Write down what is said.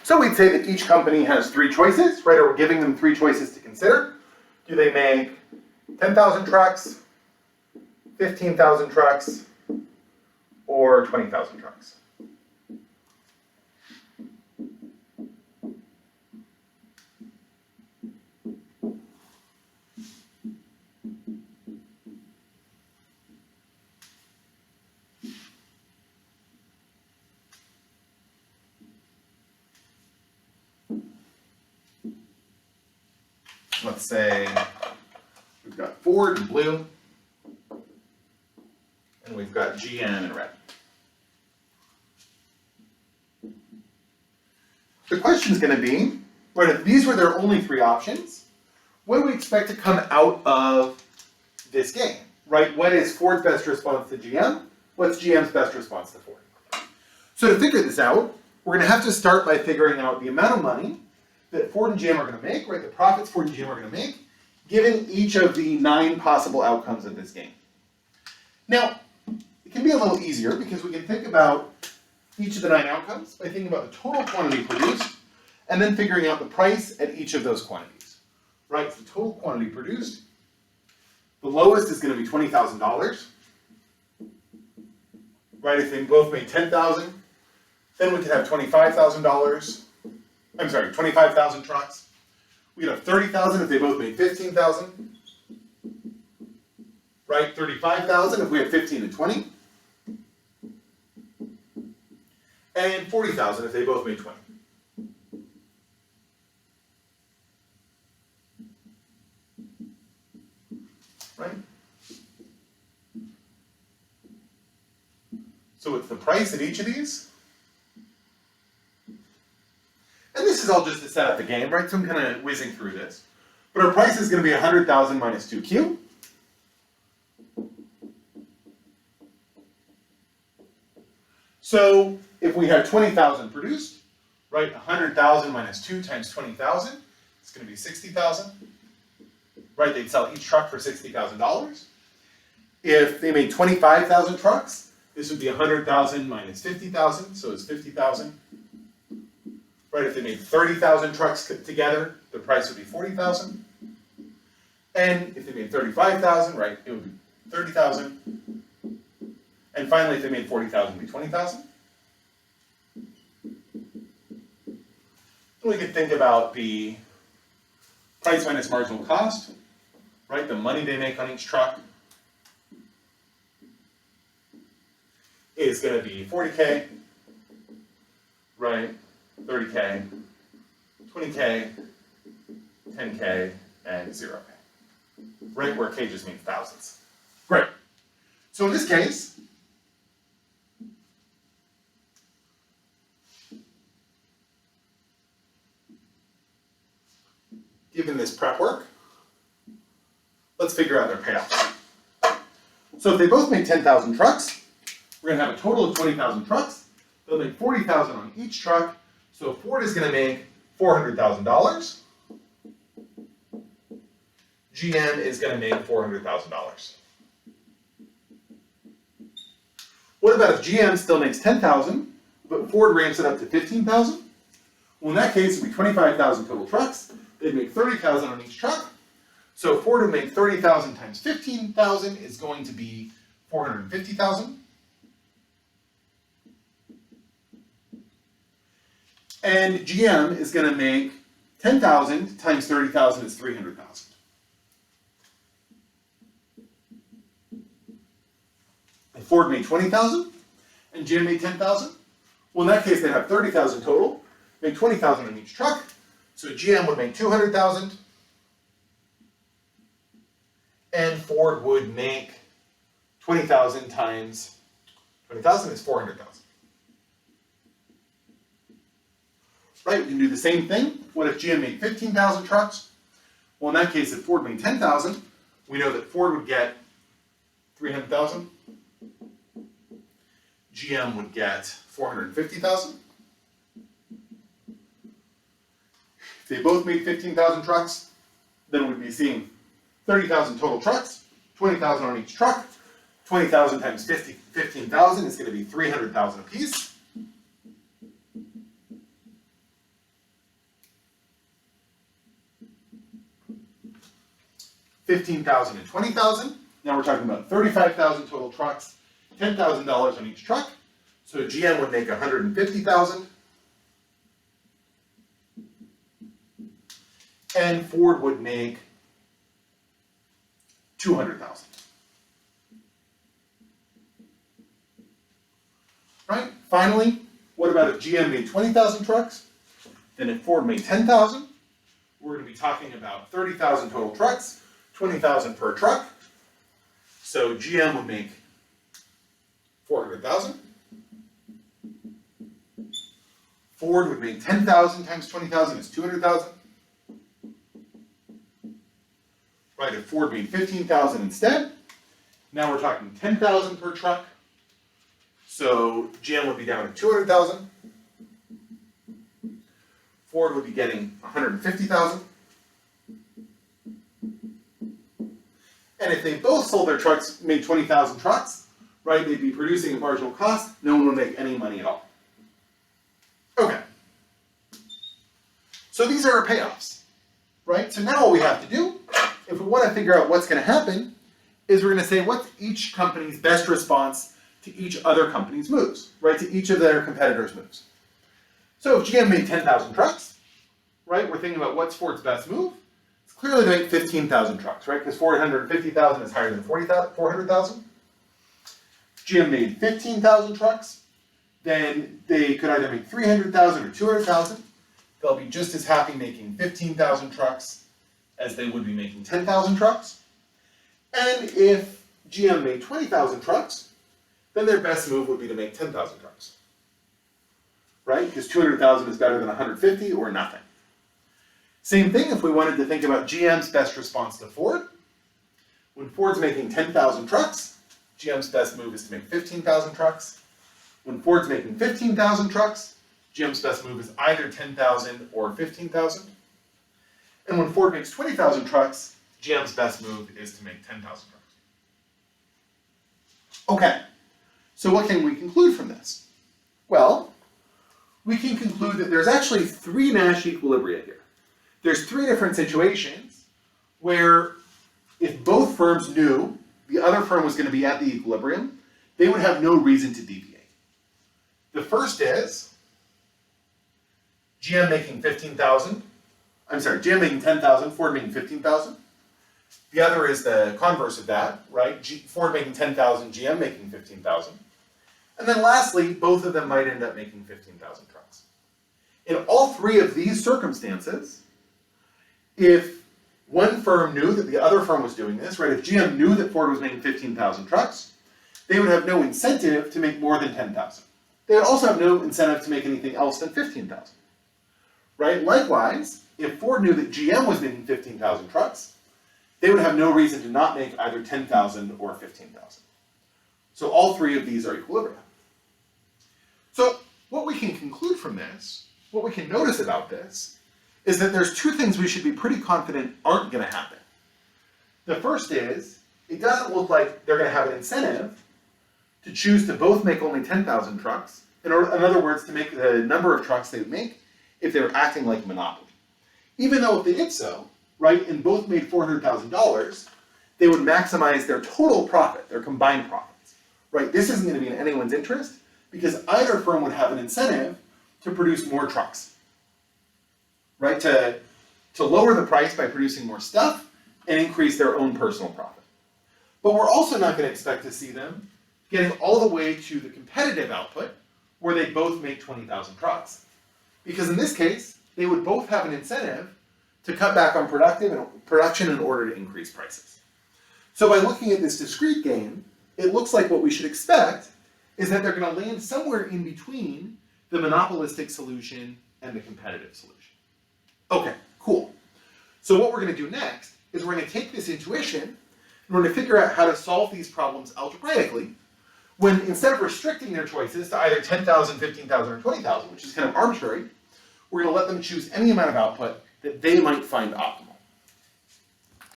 So we'd say that each company has three choices, right? Or we're giving them three choices to consider. Do they make 10,000 trucks, 15,000 trucks, or 20,000 trucks? Let's say we've got Ford in blue, and we've got GM in red. The question is going to be, right, if these were their only three options, what do we expect to come out of this game, right? What is Ford's best response to GM? What's GM's best response to Ford? So to figure this out, we're going to have to start by figuring out the amount of money that Ford and GM are going to make, right? The profits Ford and GM are going to make, given each of the 9 possible outcomes of this game. Now, it can be a little easier because we can think about each of the 9 outcomes by thinking about the total quantity produced and then figuring out the price at each of those quantities, right? So the total quantity produced, the lowest is going to be $20,000, right? If they both made $10,000, then we could have $25,000. I'm sorry, 25,000 trucks. We could have 30,000 if they both made 15,000. Right, 35,000 if we had 15 and 20. And 40,000 if they both made 20. Right? So what's the price at each of these? And this is all just to set up the game, right? So I'm kind of whizzing through this. But our price is going to be 100,000 minus 2Q. So if we had 20,000 produced, right, 100,000 minus 2 times 20,000, it's going to be 60,000. Right, they'd sell each truck for $60,000. If they made 25,000 trucks, this would be 100,000 minus 50,000, so it's 50,000. Right, if they made 30,000 trucks together, the price would be 40,000. And if they made 35,000, right, it would be 30,000. And finally, if they made 40,000, it would be 20,000. We could think about the price minus marginal cost, right, the money they make on each truck is going to be 40K, right? 30K, 20K, 10K, and 0K. Right, where K just means thousands. Great. So in this case, given this prep work, let's figure out their payoff. So if they both make 10,000 trucks, we're going to have a total of 20,000 trucks. They'll make 40,000 on each truck. So Ford is going to make $400,000. GM is going to make $400,000. What about if GM still makes 10,000, but Ford ramps it up to 15,000? Well, in that case, it would be 25,000 total trucks. They'd make 30,000 on each truck. So Ford would make 30,000 times 15,000 is going to be 450,000. And GM is going to make 10,000 times 30,000 is 300,000. If Ford made 20,000 and GM made 10,000, well, in that case, they'd have 30,000 total, make 20,000 on each truck. So GM would make 200,000, and Ford would make 20,000 times 20,000 is 400,000. Right, we can do the same thing. What if GM made 15,000 trucks? Well, in that case, if Ford made 10,000, we know that Ford would get 300,000. GM would get 450,000. If they both made 15,000 trucks, then we'd be seeing 30,000 total trucks, 20,000 on each truck. 20,000 times 15,000 is going to be 300,000 apiece. 15,000 and 20,000. Now we're talking about 35,000 total trucks, $10,000 on each truck. So GM would make 150,000. And Ford would make 200,000. Right? Finally, what about if GM made 20,000 trucks? Then if Ford made 10,000, we're going to be talking about 30,000 total trucks, 20,000 per truck. So GM would make 400,000. Ford would make 10,000 times 20,000 is 200,000. Right, if Ford made 15,000 instead, now we're talking 10,000 per truck. So GM would be down to 200,000. Ford would be getting 150,000. And if they both sold their trucks, made 20,000 trucks, right, they'd be producing at marginal cost. No one would make any money at all. Okay. So these are our payoffs, right? So now what we have to do, if we want to figure out what's going to happen, is we're going to say what's each company's best response to each other company's moves, right? To each of their competitors' moves. So if GM made 10,000 trucks, right, we're thinking about what's Ford's best move. It's clearly to make 15,000 trucks, right? Because 450,000 is higher than 400,000. GM made 15,000 trucks, then they could either make 300,000 or 200,000. They'll be just as happy making 15,000 trucks as they would be making 10,000 trucks. And if GM made 20,000 trucks, then their best move would be to make 10,000 trucks. Right? Because 200,000 is better than 150 or nothing. Same thing if we wanted to think about GM's best response to Ford. When Ford's making 10,000 trucks, GM's best move is to make 15,000 trucks. When Ford's making 15,000 trucks, GM's best move is either 10,000 or 15,000. And when Ford makes 20,000 trucks, GM's best move is to make 10,000 trucks. Okay, so what can we conclude from this? Well, we can conclude that there's actually three Nash equilibria here. There's three different situations where if both firms knew the other firm was going to be at the equilibrium, they would have no reason to deviate. The first is GM making 15,000. I'm sorry, GM making 10,000, Ford making 15,000. The other is the converse of that, right? Ford making 10,000, GM making 15,000. And then lastly, both of them might end up making 15,000 trucks. In all three of these circumstances, if one firm knew that the other firm was doing this, right? If GM knew that Ford was making 15,000 trucks, they would have no incentive to make more than 10,000. They would also have no incentive to make anything else than 15,000. Right? Likewise, if Ford knew that GM was making 15,000 trucks, they would have no reason to not make either 10,000 or 15,000. So all three of these are equilibria. So what we can conclude from this, what we can notice about this, is that there's two things we should be pretty confident aren't going to happen. The first is, it doesn't look like they're going to have an incentive to choose to both make only 10,000 trucks, in other words, to make the number of trucks they would make if they were acting like a monopoly. Even though if they did so, right, and both made $400,000, they would maximize their total profit, their combined profits, right? This isn't going to be in anyone's interest because either firm would have an incentive to produce more trucks, right? To lower the price by producing more stuff and increase their own personal profit. But we're also not going to expect to see them getting all the way to the competitive output where they both make 20,000 trucks. Because in this case, they would both have an incentive to cut back on production in order to increase prices. So by looking at this discrete game, it looks like what we should expect is that they're going to land somewhere in between the monopolistic solution and the competitive solution. Okay, cool. So what we're going to do next is we're going to take this intuition and we're going to figure out how to solve these problems algebraically when instead of restricting their choices to either 10,000, 15,000, or 20,000, which is kind of arbitrary, we're going to let them choose any amount of output that they might find optimal.